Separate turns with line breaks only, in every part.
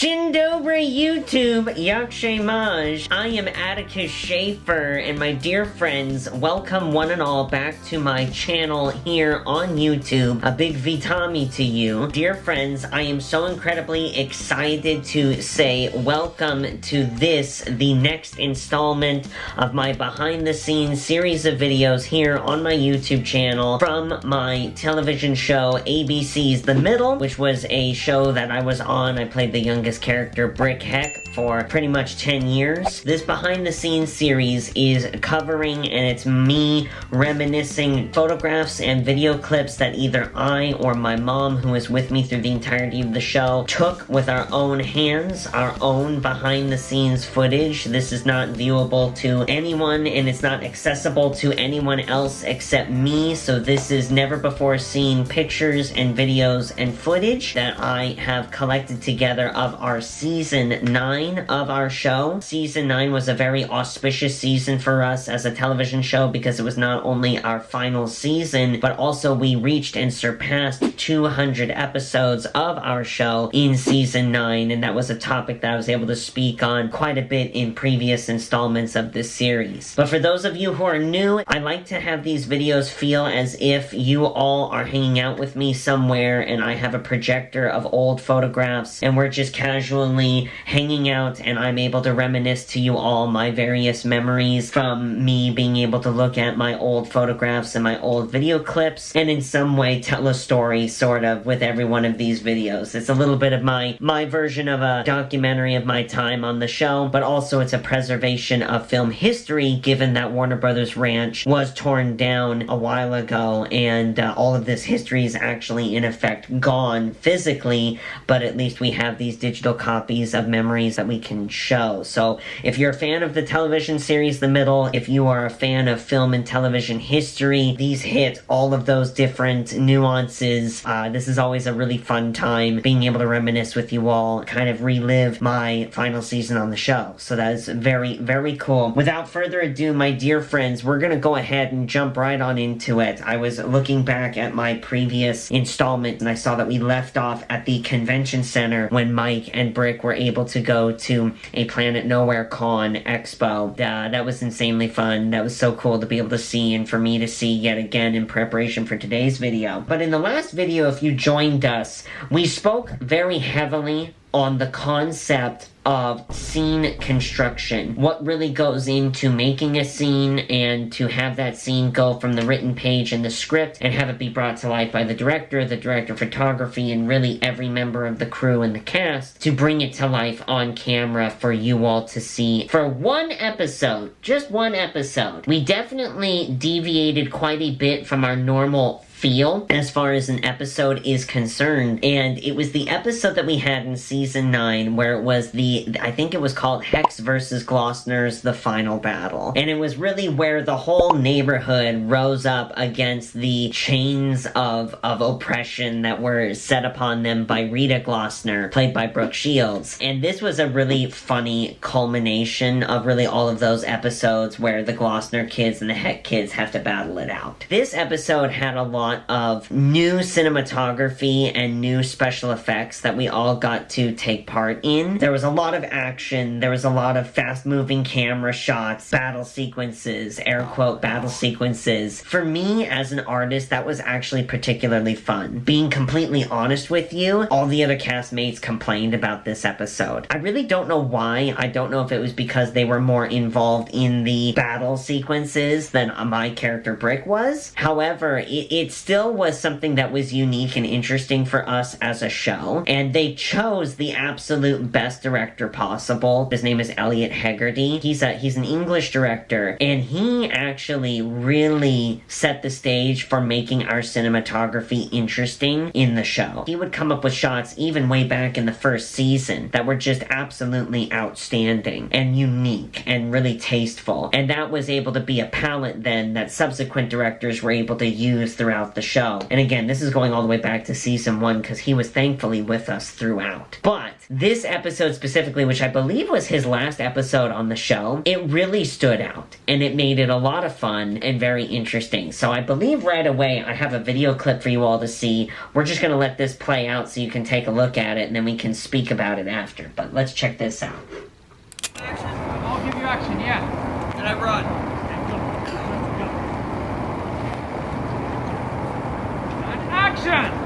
Dzień dobry YouTube, Yakshay Maj. I am Atticus Schaefer, and my dear friends, welcome one and all back to my channel here on YouTube. A big vitami to you. Dear friends, I am so incredibly excited to say welcome to this, the next installment of my behind-the-scenes series of videos here on my YouTube channel from my television show ABC's The Middle, which was a show that I was on. I played the youngest character, Brick Heck, for pretty much 10 years. This behind-the-scenes series is covering, and it's me reminiscing photographs and video clips that either I or my mom, who was with me through the entirety of the show, took with our own hands, our own behind-the-scenes footage. This is not viewable to anyone, and it's not accessible to anyone else except me, so this is never-before-seen pictures and videos and footage that I have collected together of our Season 9 of our show. Season 9 was a very auspicious season for us as a television show because it was not only our final season, but also we reached and surpassed 200 episodes of our show in Season 9, and that was a topic that I was able to speak on quite a bit in previous installments of this series. But for those of you who are new, I like to have these videos feel as if you all are hanging out with me somewhere and I have a projector of old photographs and we're just casually hanging out and I'm able to reminisce to you all my various memories from me being able to look at my old photographs and my old video clips and in some way tell a story, sort of, with every one of these videos. It's a little bit of my version of a documentary of my time on the show, but also it's a preservation of film history given that Warner Brothers Ranch was torn down a while ago and all of this history is actually in effect gone physically, but at least we have these digital copies of memories that we can show. So if you're a fan of the television series The Middle, if you are a fan of film and television history, these hit all of those different nuances. This is always a really fun time being able to reminisce with you all, kind of relive my final season on the show. So that is very, very cool. Without further ado, my dear friends, we're gonna go ahead and jump right on into it. I was looking back at my previous installment and I saw that we left off at the convention center when Mike and Brick were able to go to a Planet Nowhere Con Expo. That was insanely fun. That was so cool to be able to see and for me to see yet again in preparation for today's video. But in the last video, if you joined us, we spoke very heavily on the concept of scene construction. What really goes into making a scene and to have that scene go from the written page and the script and have it be brought to life by the director of photography, and really every member of the crew and the cast to bring it to life on camera for you all to see for one episode, just one episode. We definitely deviated quite a bit from our normal feel as far as an episode is concerned, and it was the episode that we had in Season 9 where it was I think it was called Hex versus Glossner's The Final Battle, and it was really where the whole neighborhood rose up against the chains of oppression that were set upon them by Rita Glossner, played by Brooke Shields. And this was a really funny culmination of really all of those episodes where the Glossner kids and the Heck kids have to battle it out. This episode had a lot of new cinematography and new special effects that we all got to take part in. There was a lot of action, there was a lot of fast-moving camera shots, battle sequences, air quote battle sequences. For me, as an artist, that was actually particularly fun. Being completely honest with you, all the other castmates complained about this episode. I really don't know why. I don't know if it was because they were more involved in the battle sequences than my character Brick was. However, it still was something that was unique and interesting for us as a show, and they chose the absolute best director possible. His name is Elliot Hegarty. He's an English director, and he actually really set the stage for making our cinematography interesting in the show. He would come up with shots even way back in the first season that were just absolutely outstanding and unique and really tasteful, and that was able to be a palette then that subsequent directors were able to use throughout throughout the show. And again, this is going all the way back to season 1 because he was thankfully with us throughout. But this episode specifically, which I believe was his last episode on the show, it really stood out and it made it a lot of fun and very interesting. So I believe right away I have a video clip for you all to see. We're just going to let this play out so you can take a look at it and then we can speak about it after. But let's check this out.
Action. I'll give you action, yeah. And I run. And action!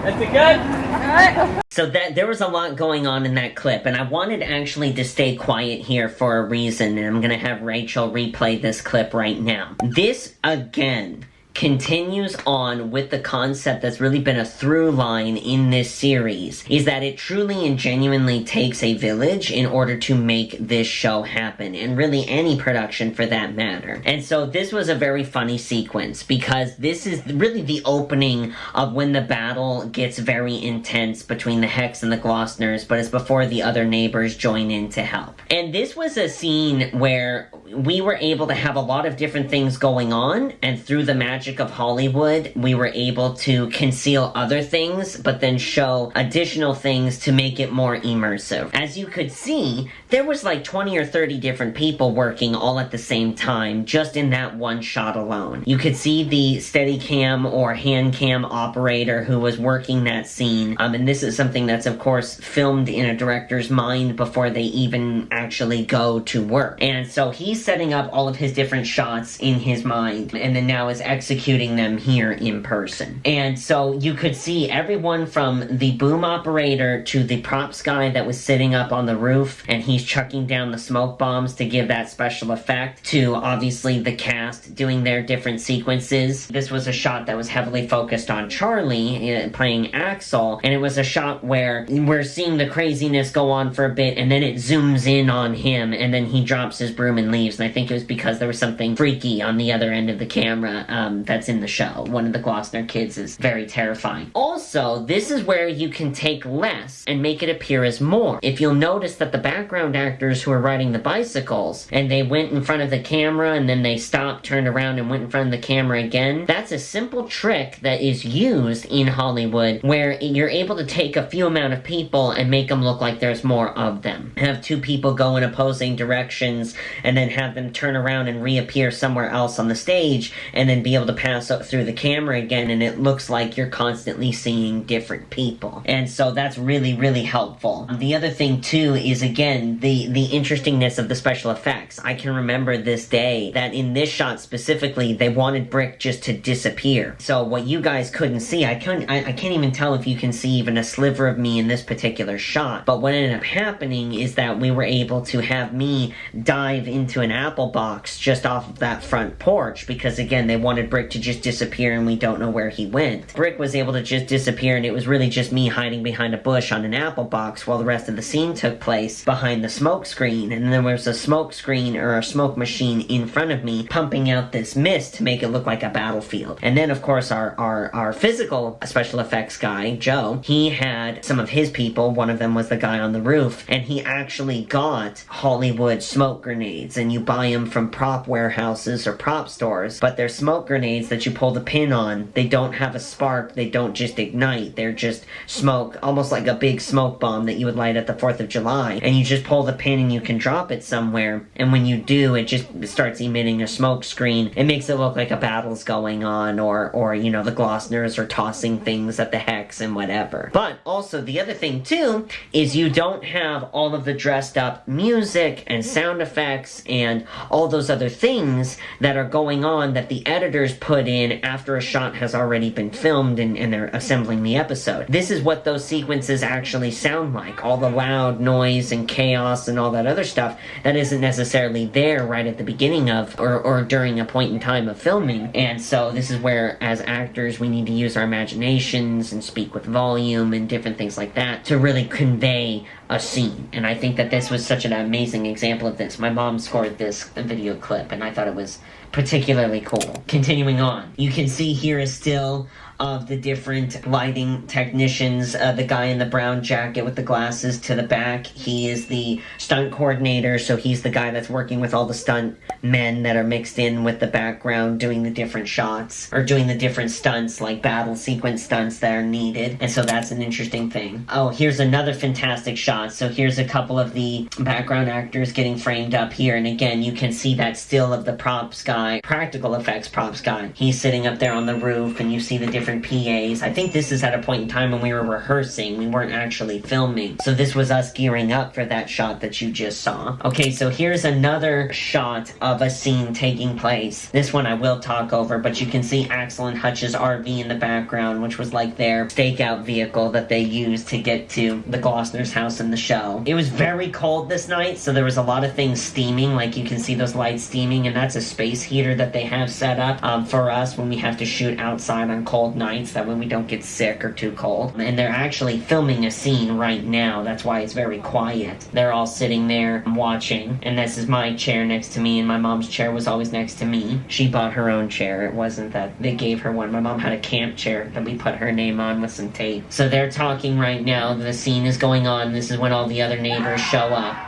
That's it good?
So there was a lot going on in that clip, and I wanted actually to stay quiet here for a reason, and I'm gonna have Rachel replay this clip right now. This, again, continues on with the concept that's really been a through line in this series, is that it truly and genuinely takes a village in order to make this show happen, and really any production for that matter. And so this was a very funny sequence, because this is really the opening of when the battle gets very intense between the Hex and the Glossners, but it's before the other neighbors join in to help. And this was a scene where we were able to have a lot of different things going on, and through the magic of Hollywood, we were able to conceal other things, but then show additional things to make it more immersive. As you could see, there was like 20 or 30 different people working all at the same time, just in that one shot alone. You could see the Steadicam or hand cam operator who was working that scene, and this is something that's of course filmed in a director's mind before they even actually go to work. And so he's setting up all of his different shots in his mind, and then now is executing them here in person. And so you could see everyone from the boom operator to the props guy that was sitting up on the roof, and he's chucking down the smoke bombs to give that special effect, to obviously the cast doing their different sequences. This was a shot that was heavily focused on Charlie playing Axel, and it was a shot where we're seeing the craziness go on for a bit, and then it zooms in on him, and then he drops his broom and leaves. And I think it was because there was something freaky on the other end of the camera that's in the show. One of the Glossner kids is very terrifying. Also, this is where you can take less and make it appear as more. If you'll notice that the background actors who are riding the bicycles, and they went in front of the camera, and then they stopped, turned around, and went in front of the camera again, that's a simple trick that is used in Hollywood, where you're able to take a few amount of people and make them look like there's more of them. Have two people go in opposing directions, and then have them turn around and reappear somewhere else on the stage, and then be able to pass up through the camera again, and it looks like you're constantly seeing different people. And so that's really, really helpful. The other thing too is, again, the interestingness of the special effects. I can remember this day that in this shot specifically, they wanted Brick just to disappear. So what you guys couldn't see, I can't even tell if you can see even a sliver of me in this particular shot, but what ended up happening is that we were able to have me dive into an apple box just off of that front porch, because again, they wanted Brick to just disappear and we don't know where he went. Brick was able to just disappear, and it was really just me hiding behind a bush on an apple box while the rest of the scene took place behind the smoke screen, and then there was a smoke screen or a smoke machine in front of me pumping out this mist to make it look like a battlefield. And then of course our physical special effects guy, Joe, he had some of his people, one of them was the guy on the roof, and he actually got Hollywood smoke grenades, and you buy them from prop warehouses or prop stores, but they're smoke grenades that you pull the pin on. They don't have a spark, they don't just ignite, they're just smoke, almost like a big smoke bomb that you would light at the 4th of July, and you just pull the pin and you can drop it somewhere, and when you do, it just starts emitting a smoke screen. It makes it look like a battle's going on, or you know, the Glossners are tossing things at the Hex and whatever. But also, the other thing too, is you don't have all of the dressed up music and sound effects and all those other things that are going on that the editors put in after a shot has already been filmed and they're assembling the episode. This is what those sequences actually sound like. All the loud noise and chaos and all that other stuff that isn't necessarily there right at the beginning of or during a point in time of filming. And so this is where, as actors, we need to use our imaginations and speak with volume and different things like that to really convey a scene. And I think that this was such an amazing example of this. My mom scored this video clip, and I thought it was particularly cool. Continuing on, you can see here is still of the different lighting technicians. The guy in the brown jacket with the glasses to the back, he is the stunt coordinator, so he's the guy that's working with all the stunt men that are mixed in with the background, doing the different shots, or doing the different stunts, like battle sequence stunts that are needed, and so that's an interesting thing. Oh, here's another fantastic shot. So here's a couple of the background actors getting framed up here, and again, you can see that still of the props guy, practical effects props guy. He's sitting up there on the roof, and you see the different PAs. I think this is at a point in time when we were rehearsing. We weren't actually filming. So this was us gearing up for that shot that you just saw. Okay, so here's another shot of a scene taking place. This one I will talk over, but you can see Axel and Hutch's RV in the background, which was like their stakeout vehicle that they used to get to the Glossner's house in the show. It was very cold this night, so there was a lot of things steaming, like you can see those lights steaming, and that's a space heater that they have set up for us when we have to shoot outside on cold nights, that way we don't get sick or too cold. And they're actually filming a scene right now. That's why it's very quiet. They're all sitting there watching, and this is my chair next to me, and my mom's chair was always next to me. She bought her own chair. It wasn't that they gave her one. My mom had a camp chair that we put her name on with some tape. So they're talking right now. The scene is going on. This is when all the other neighbors show up.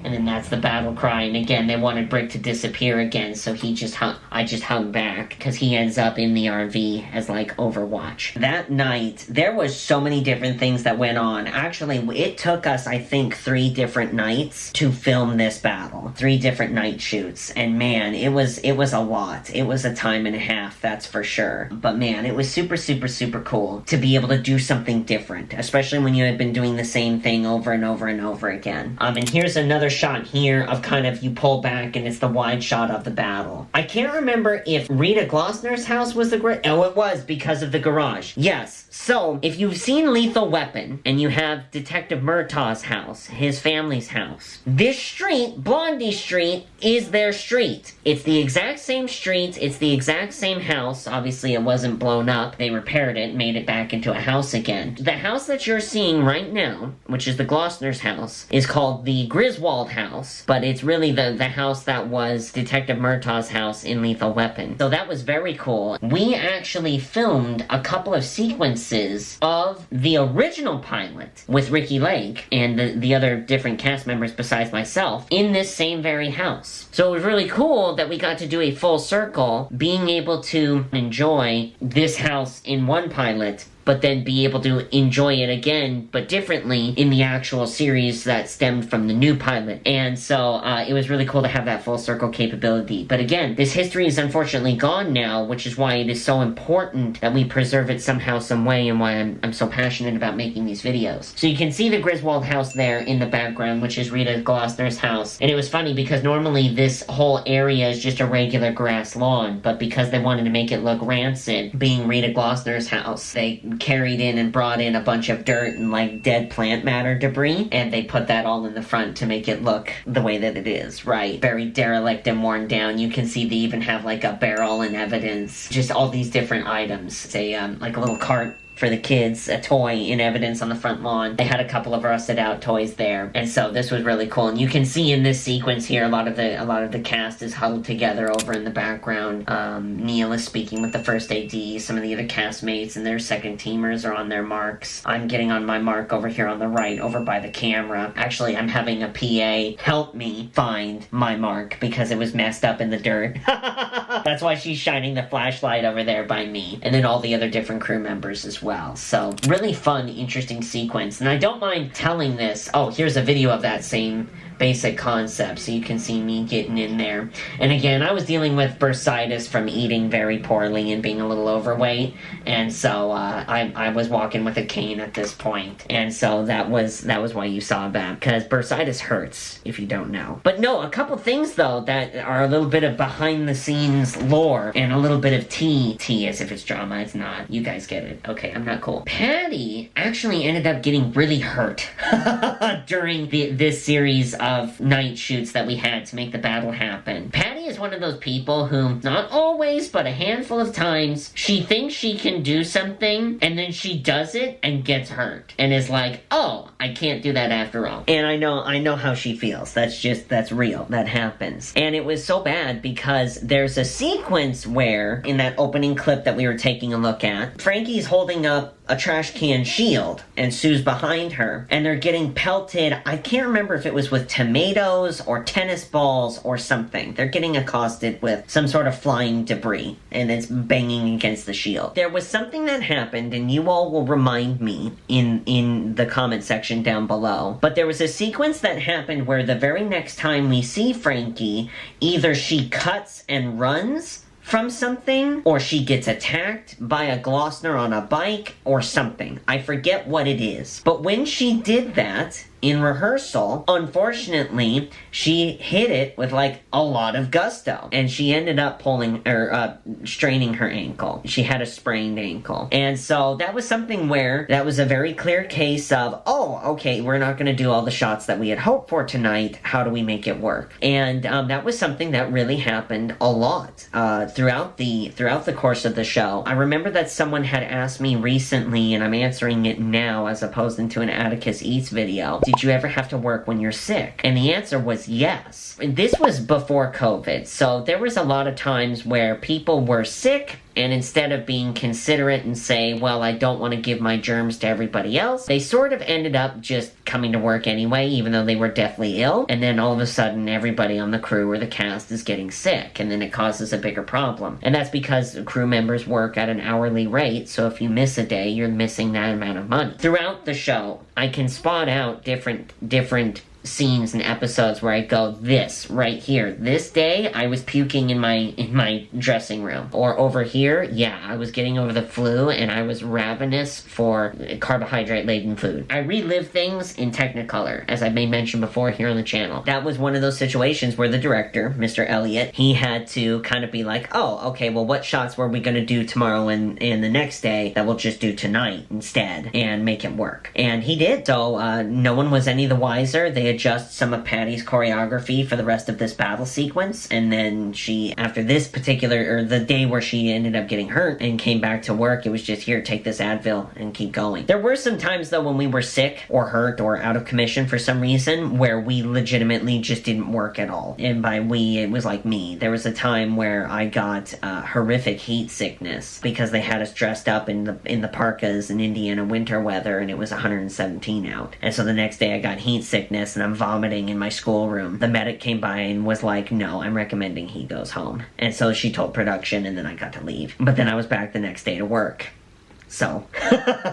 And then that's the battle cry, and again, they wanted Brick to disappear again, so I just hung back, because he ends up in the RV as, like, Overwatch. That night, there was so many different things that went on. Actually, it took us, I think, 3 different nights to film this battle. 3 different night shoots, and man, it was a lot. It was a time and a half, that's for sure. But man, it was super, super, super cool to be able to do something different, especially when you had been doing the same thing over and over and over again. And here's another shot here of kind of you pull back and it's the wide shot of the battle. I can't remember if Rita Glossner's house was the garage. Oh, it was, because of the garage. Yes. So, if you've seen Lethal Weapon, and you have Detective Murtaugh's house, his family's house, this street, Blondie Street, is their street. It's the exact same street, it's the exact same house. Obviously, it wasn't blown up. They repaired it, made it back into a house again. The house that you're seeing right now, which is the Glossner's house, is called the Griswold house, but it's really the house that was Detective Murtaugh's house in Lethal Weapon. So that was very cool. We actually filmed a couple of sequences of the original pilot with Ricky Lake and the other different cast members besides myself in this same very house. So it was really cool that we got to do a full circle, being able to enjoy this house in one pilot, but then be able to enjoy it again, but differently, in the actual series that stemmed from the new pilot. And so, it was really cool to have that full circle capability. But again, this history is unfortunately gone now, which is why it is so important that we preserve it somehow, some way, and why I'm so passionate about making these videos. So you can see the Griswold house there in the background, which is Rita Glossner's house. And it was funny because normally this whole area is just a regular grass lawn, but because they wanted to make it look rancid, being Rita Glossner's house, they carried in and brought in a bunch of dirt and like dead plant matter debris, and they put that all in the front to make it look the way that it is, right? Very derelict and worn down. You can see they even have like a barrel in evidence, just all these different items. It's a like a little cart for the kids, a toy in evidence on the front lawn. They had a couple of rusted out toys there, and so this was really cool. And you can see in this sequence here, a lot of the cast is huddled together over in the background. Neil is speaking with the first AD. Some of the other castmates and their second teamers are on their marks. I'm getting on my mark over here on the right, over by the camera. Actually, I'm having a PA help me find my mark because it was messed up in the dirt. That's why she's shining the flashlight over there by me, and then all the other different crew members as well. So, really fun, interesting sequence. And I don't mind telling this. Oh, here's a video of that same basic concept, so you can see me getting in there. And again, I was dealing with bursitis from eating very poorly and being a little overweight, and so I was walking with a cane at this point, and so that was why you saw that, because bursitis hurts, if you don't know. But no, a couple things, though, that are a little bit of behind-the-scenes lore, and a little bit of tea as if it's drama. It's not. You guys get it. Okay, I'm not cool. Patty actually ended up getting really hurt during this series of night shoots that we had to make the battle happen. Patty is one of those people who, not always, but a handful of times, she thinks she can do something, and then she does it and gets hurt, and is like, oh, I can't do that after all. And I know how she feels. That's real. That happens. And it was so bad because there's a sequence where, in that opening clip that we were taking a look at, Frankie's holding up a trash can shield, and Sue's behind her, and they're getting pelted. I can't remember if it was with tomatoes or tennis balls or something. They're getting accosted with some sort of flying debris, and it's banging against the shield. There was something that happened, and you all will remind me in the comment section down below, but there was a sequence that happened where the very next time we see Frankie, either she cuts and runs from something, or she gets attacked by a Glossner on a bike, or something. I forget what it is. But when she did that in rehearsal, unfortunately, she hit it with like a lot of gusto, and she ended up straining her ankle. She had a sprained ankle. And so that was something where that was a very clear case of, oh, okay, we're not going to do all the shots that we had hoped for tonight. How do we make it work? And that was something that really happened a lot throughout the course of the show. I remember that someone had asked me recently, and I'm answering it now as opposed to an Atticus Eats video, did you ever have to work when you're sick? And the answer was yes. This was before COVID, so there was a lot of times where people were sick, and instead of being considerate and say, well, I don't want to give my germs to everybody else, they sort of ended up just coming to work anyway, even though they were deathly ill, and then all of a sudden everybody on the crew or the cast is getting sick, and then it causes a bigger problem. And that's because crew members work at an hourly rate, so if you miss a day, you're missing that amount of money. Throughout the show, I can spot out different scenes and episodes where I go, this right here, this day I was puking in my dressing room, or over here, yeah, I was getting over the flu and I was ravenous for carbohydrate laden food. I relive things in Technicolor, as I may mention before here on the channel. That was one of those situations where the director, Mr. Elliott, he had to kind of be like, oh, okay, well, what shots were we going to do tomorrow and the next day that we'll just do tonight instead and make it work? And he did. So no one was any the wiser. They adjust some of Patty's choreography for the rest of this battle sequence, and then she, after this particular, or the day where she ended up getting hurt and came back to work, it was just, here, take this Advil and keep going. There were some times, though, when we were sick or hurt or out of commission for some reason where we legitimately just didn't work at all. And by we, it was like me. There was a time where I got horrific heat sickness because they had us dressed up in the parkas in Indiana winter weather, and it was 117 out. And so the next day I got heat sickness and I'm vomiting in my schoolroom. The medic came by and was like, no, I'm recommending he goes home. And so she told production, and then I got to leave. But then I was back the next day to work. So,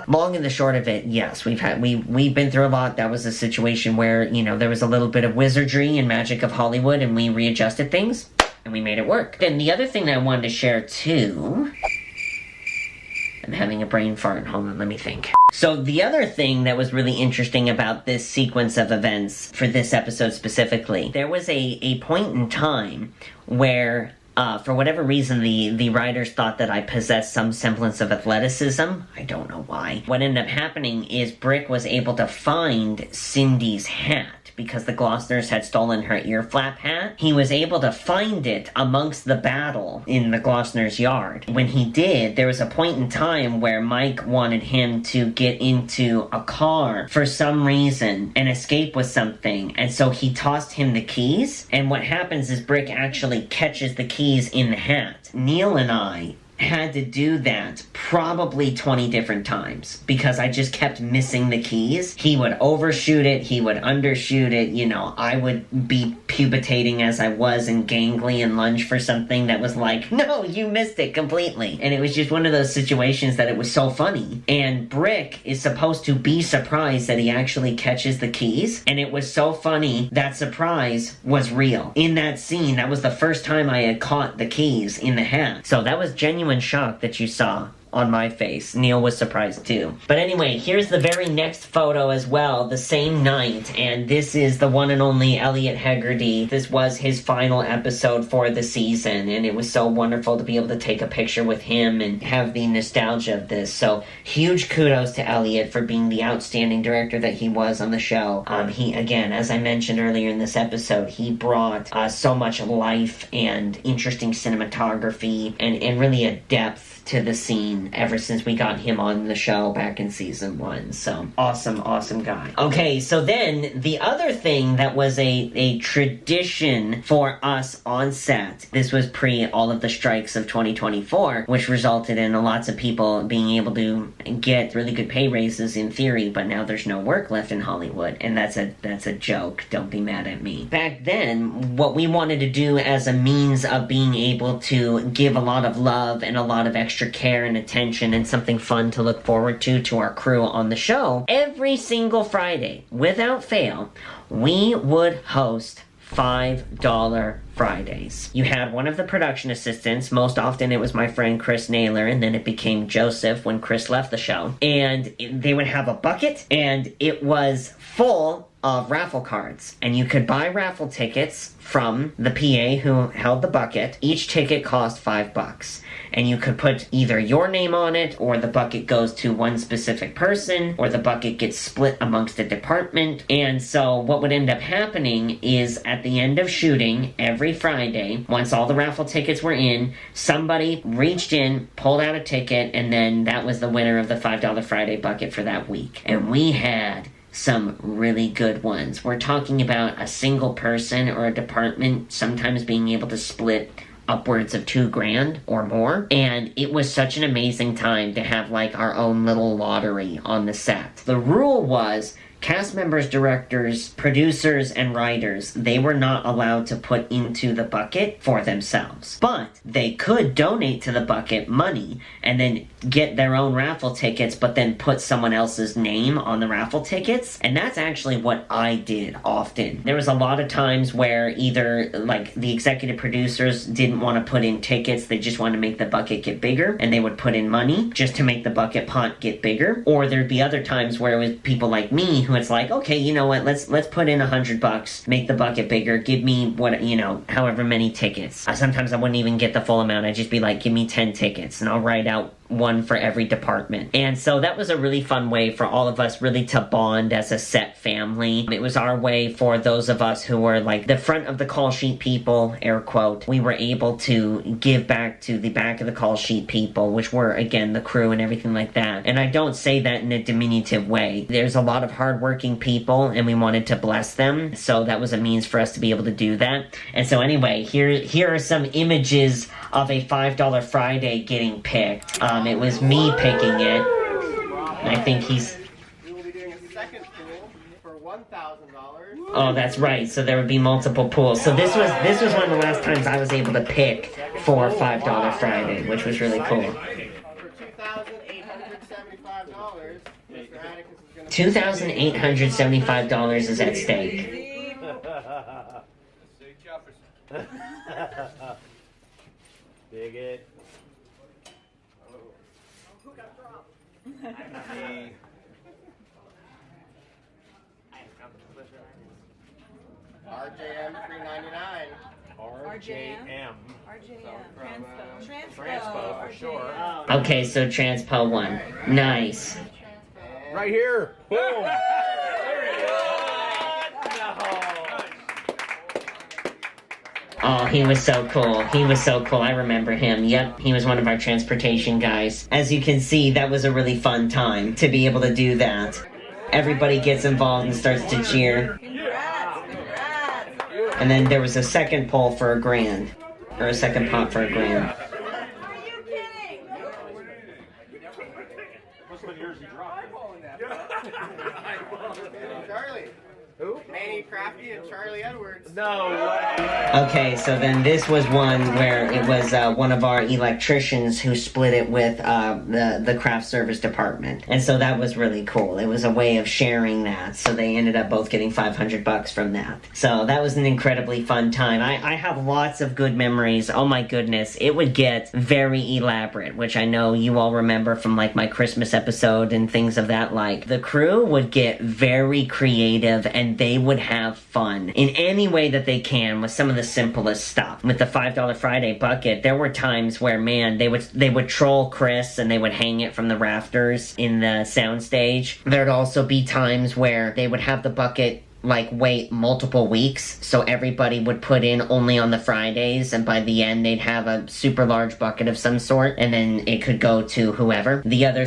long and the short of it, yes, we've been through a lot. That was a situation where, you know, there was a little bit of wizardry and magic of Hollywood, and we readjusted things, and we made it work. Then the other thing that I wanted to share, too... I'm having a brain fart. Hold on, let me think. So the other thing that was really interesting about this sequence of events for this episode specifically, there was a point in time where, for whatever reason, the writers thought that I possessed some semblance of athleticism. I don't know why. What ended up happening is Brick was able to find Cindy's hat, because the Glossners had stolen her ear flap hat. He was able to find it amongst the battle in the Glossners' yard. When he did, there was a point in time where Mike wanted him to get into a car for some reason and escape with something, and so he tossed him the keys, and what happens is Brick actually catches the keys in the hat. Neil and I had to do that probably 20 different times because I just kept missing the keys. He would overshoot it, he would undershoot it, you know, I would be pubitating as I was and gangly and lunge for something that was like, no, you missed it completely. And it was just one of those situations that it was so funny. And Brick is supposed to be surprised that he actually catches the keys, and it was so funny that surprise was real. In that scene, that was the first time I had caught the keys in the hat. So that was genuine shock that you saw on my face. Neil was surprised too. But anyway, here's the very next photo as well, the same night, and this is the one and only Elliot Hegarty. This was his final episode for the season, and it was so wonderful to be able to take a picture with him and have the nostalgia of this. So huge kudos to Elliot for being the outstanding director that he was on the show. He, again, as I mentioned earlier in this episode, he brought so much life and interesting cinematography and really a depth to the scene ever since we got him on the show back in season 1. So awesome guy. Okay, so then the other thing that was a tradition for us on set, this was pre all of the strikes of 2024, which resulted in lots of people being able to get really good pay raises in theory, but now there's no work left in Hollywood, and that's a joke. Don't be mad at me. Back then, what we wanted to do as a means of being able to give a lot of love and a lot of extra care and attention and something fun to look forward to our crew on the show, every single Friday, without fail, we would host $5 Fridays. You had one of the production assistants, most often it was my friend Chris Naylor, and then it became Joseph when Chris left the show, and they would have a bucket, and it was full of raffle cards, and you could buy raffle tickets from the PA who held the bucket. Each ticket cost $5, and you could put either your name on it, or the bucket goes to one specific person, or the bucket gets split amongst a department. And so what would end up happening is at the end of shooting every Friday, once all the raffle tickets were in, somebody reached in, pulled out a ticket, and then that was the winner of the $5 Friday bucket for that week. And we had some really good ones. We're talking about a single person or a department sometimes being able to split upwards of $2,000 or more, and it was such an amazing time to have like our own little lottery on the set. The rule was cast members, directors, producers, and writers, they were not allowed to put into the bucket for themselves. But they could donate to the bucket money and then get their own raffle tickets, but then put someone else's name on the raffle tickets. And that's actually what I did often. There was a lot of times where either like the executive producers didn't want to put in tickets, they just wanted to make the bucket get bigger, and they would put in money just to make the bucket pot get bigger. Or there'd be other times where it was people like me who it's like, okay, you know what, let's put in $100, make the bucket bigger, give me what, you know, however many tickets. Sometimes I wouldn't even get the full amount, I'd just be like, give me 10 tickets, and I'll write out one for every department. And so that was a really fun way for all of us really to bond as a set family. It was our way for those of us who were like the front of the call sheet people, air quote. We were able to give back to the back of the call sheet people, which were, again, the crew and everything like that. And I don't say that in a diminutive way. There's a lot of hardworking people, and we wanted to bless them. So that was a means for us to be able to do that. And so anyway, here are some images of a $5 Friday getting picked. It was me picking it. And I think he's...
We will be doing a second pool for $1,000.
Oh, that's right. So there would be multiple pools. So this was one of the last times I was able to pick for $5 Friday, which was really cool.
For $2,875, Mr. Atticus is going to...
$2,875 is at stake.
Dig it.
Who got dropped? RJM $3.99.
RJM.
Transpo.
Transpo for sure.
Okay, so Transpo won. Nice.
Right here. Boom.
Oh, he was so cool. He was so cool. I remember him. Yep, he was one of our transportation guys. As you can see, that was a really fun time to be able to do that. Everybody gets involved and starts to cheer. And then there was a second poll for $1,000. Or a second pot for $1,000.
Are you kidding?
Charlie Edwards.
No way.
Okay, so then this was one where it was one of our electricians who split it with the craft service department. And so that was really cool. It was a way of sharing that. So they ended up both getting $500 from that. So that was an incredibly fun time. I have lots of good memories. Oh my goodness. It would get very elaborate, which I know you all remember from like my Christmas episode and things of that like. The crew would get very creative and they would have fun in any way that they can with some of the simplest stuff. With the $5 Friday bucket, there were times where, man, they would troll Chris and they would hang it from the rafters in the soundstage. There'd also be times where they would have the bucket like wait multiple weeks, so everybody would put in only on the Fridays, and by the end they'd have a super large bucket of some sort, and then it could go to whoever. The other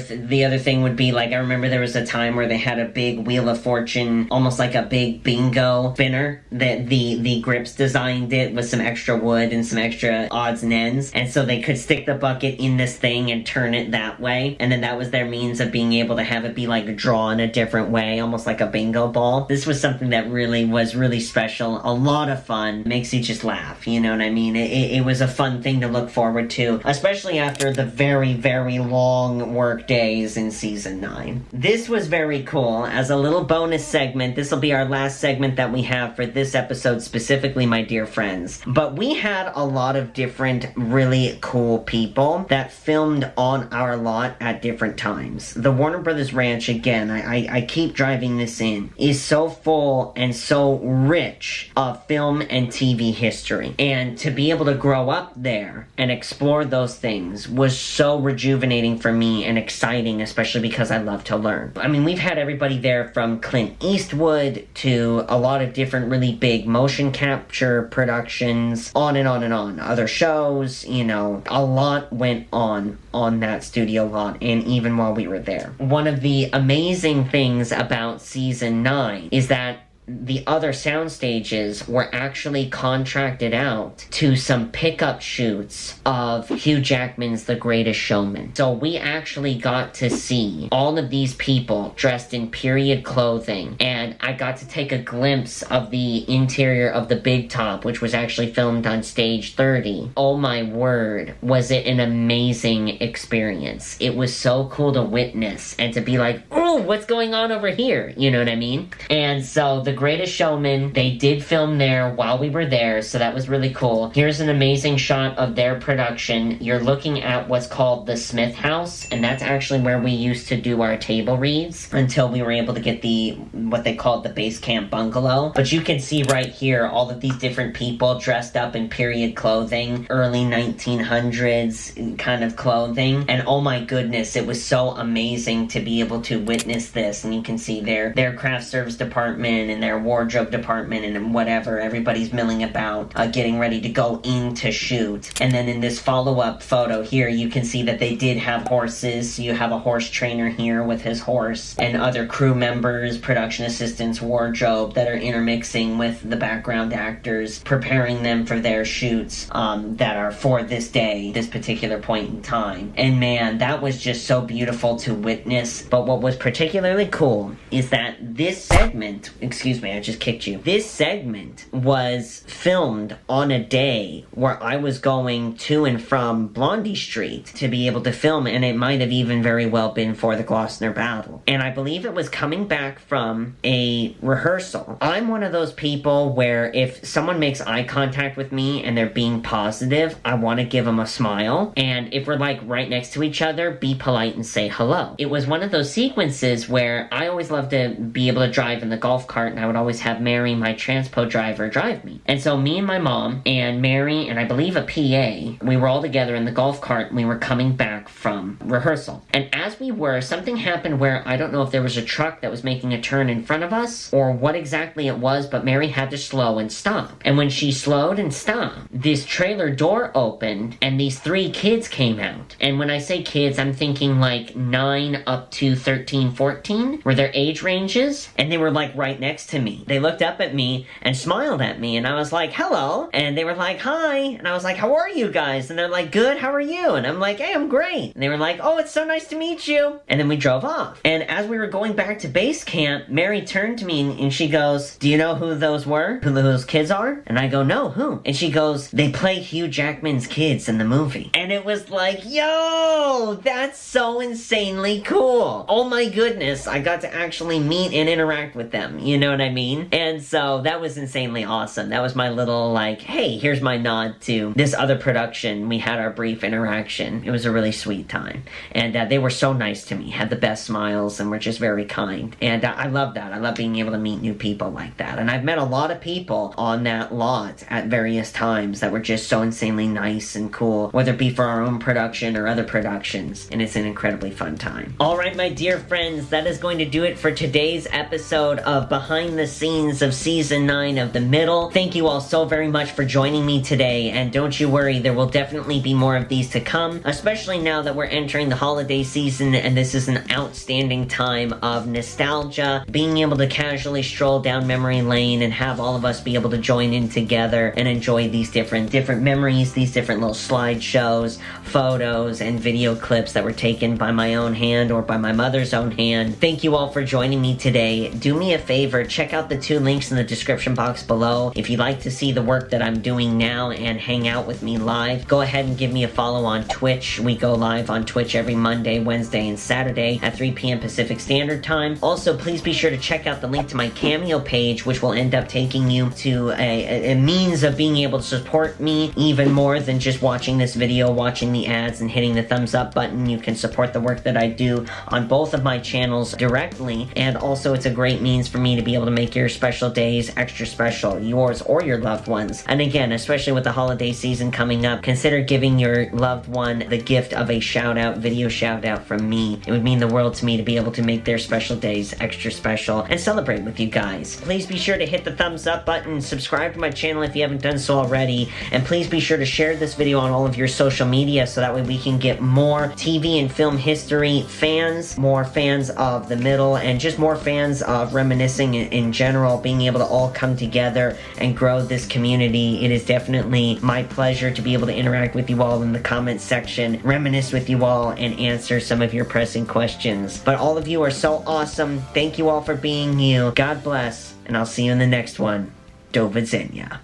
thing would be like, I remember there was a time where they had a big Wheel of Fortune, almost like a big bingo spinner, that the Grips designed it with some extra wood and some extra odds and ends, and so they could stick the bucket in this thing and turn it that way, and then that was their means of being able to have it be like drawn a different way, almost like a bingo ball. This was something that really was really special, a lot of fun, makes you just laugh, you know what I mean? It was a fun thing to look forward to, especially after the very, very long work days in season 9. This was very cool. As a little bonus segment, this will be our last segment that we have for this episode specifically, my dear friends. But we had a lot of different really cool people that filmed on our lot at different times. The Warner Brothers Ranch, again, I keep driving this in, is so full and so rich of film and TV history. And to be able to grow up there and explore those things was so rejuvenating for me and exciting, especially because I love to learn. I mean, we've had everybody there from Clint Eastwood to a lot of different really big motion capture productions, on and on and on. Other shows, you know, a lot went on that studio lot, and even while we were there. One of the amazing things about season 9 is that the other sound stages were actually contracted out to some pickup shoots of Hugh Jackman's The Greatest Showman. So we actually got to see all of these people dressed in period clothing, and I got to take a glimpse of the interior of the Big Top, which was actually filmed on stage 30. Oh my word, was it an amazing experience. It was so cool to witness and to be like, oh, what's going on over here? You know what I mean? And so The Greatest Showman, they did film there while we were there, so that was really cool. Here's an amazing shot of their production. You're looking at what's called the Smith House, and that's actually where we used to do our table reads until we were able to get what they called the base camp bungalow. But you can see right here all of these different people dressed up in period clothing, early 1900s kind of clothing, and oh my goodness, it was so amazing to be able to witness this. And you can see their craft service department and their wardrobe department and whatever, everybody's milling about, getting ready to go in to shoot. And then in this follow-up photo here, you can see that they did have horses. So you have a horse trainer here with his horse, and other crew members, production assistants, wardrobe that are intermixing with the background actors, preparing them for their shoots that are for this day, this particular point in time. And man, that was just so beautiful to witness. But what was particularly cool is that this segment, excuse me, I just kicked you. This segment was filmed on a day where I was going to and from Blondie Street to be able to film, and it might have even very well been for the Gloucester Battle. And I believe it was coming back from a rehearsal. I'm one of those people where if someone makes eye contact with me and they're being positive, I want to give them a smile. And if we're like right next to each other, be polite and say hello. It was one of those sequences where I always loved to be able to drive in the golf cart, and I would always have Mary, my transpo driver, drive me. And so me and my mom and Mary and I believe a PA, we were all together in the golf cart and we were coming back from rehearsal. And as we were, something happened where I don't know if there was a truck that was making a turn in front of us or what exactly it was, but Mary had to slow and stop. And when she slowed and stopped, this trailer door opened and these 3 kids came out. And when I say kids, I'm thinking like 9 up to 13, 14 were their age ranges, and they were like right next to me. They looked up at me and smiled at me, and I was like, hello. And they were like, hi. And I was like, how are you guys? And they're like, good, how are you? And I'm like, hey, I'm great. great. And they were like, oh, it's so nice to meet you. And then we drove off. And as we were going back to base camp, Mary turned to me and she goes, do you know who those were? Who those kids are? And I go, no, who? And she goes, they play Hugh Jackman's kids in the movie. And it was like, yo, that's so insanely cool. Oh my goodness, I got to actually meet and interact with them. You know what I mean? And so that was insanely awesome. That was my little like, hey, here's my nod to this other production. We had our brief interaction. It was a really sweet time. And they were so nice to me, had the best smiles, and were just very kind. And I love that. I love being able to meet new people like that. And I've met a lot of people on that lot at various times that were just so insanely nice and cool, whether it be for our own production or other productions. And it's an incredibly fun time. All right, my dear friends, that is going to do it for today's episode of Behind the Scenes of Season 9 of The Middle. Thank you all so very much for joining me today, and don't you worry, there will definitely be more of these to come, especially now that we're entering the holiday season, and this is an outstanding time of nostalgia, being able to casually stroll down memory lane and have all of us be able to join in together and enjoy these different memories, these different little slideshows, photos, and video clips that were taken by my own hand or by my mother's own hand. Thank you all for joining me today. Do me a favor, check out the 2 links in the description box below. If you'd like to see the work that I'm doing now and hang out with me live, go ahead and give me a follow on Twitch. We go live on Twitch every Monday, Wednesday, and Saturday at 3 p.m. Pacific Standard Time. Also, please be sure to check out the link to my Cameo page, which will end up taking you to a means of being able to support me even more than just watching this video, watching the ads, and hitting the thumbs up button. You can support the work that I do on both of my channels directly, and also it's a great means for me to be able to make your special days extra special, yours or your loved ones. And again, especially with the holiday season coming up, consider giving your loved one the gift of a shout out, video shout out from me. It would mean the world to me to be able to make their special days extra special and celebrate with you guys. Please be sure to hit the thumbs up button, subscribe to my channel if you haven't done so already, and please be sure to share this video on all of your social media so that way we can get more TV and film history fans, more fans of The Middle, and just more fans of reminiscing in general, being able to all come together and grow this community. It is definitely my pleasure to be able to interact with you all in the comments section, reminisce with you all, and answer some of your pressing questions. But all of you are so awesome. Thank you all for being you. God bless, and I'll see you in the next one. Do widzenia.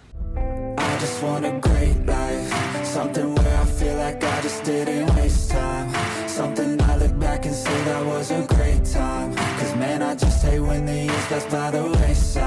I just want a great life, something where I feel like I just didn't waste time, something I look back and say that was a great time, cause man I just hate when the years pass by the wayside.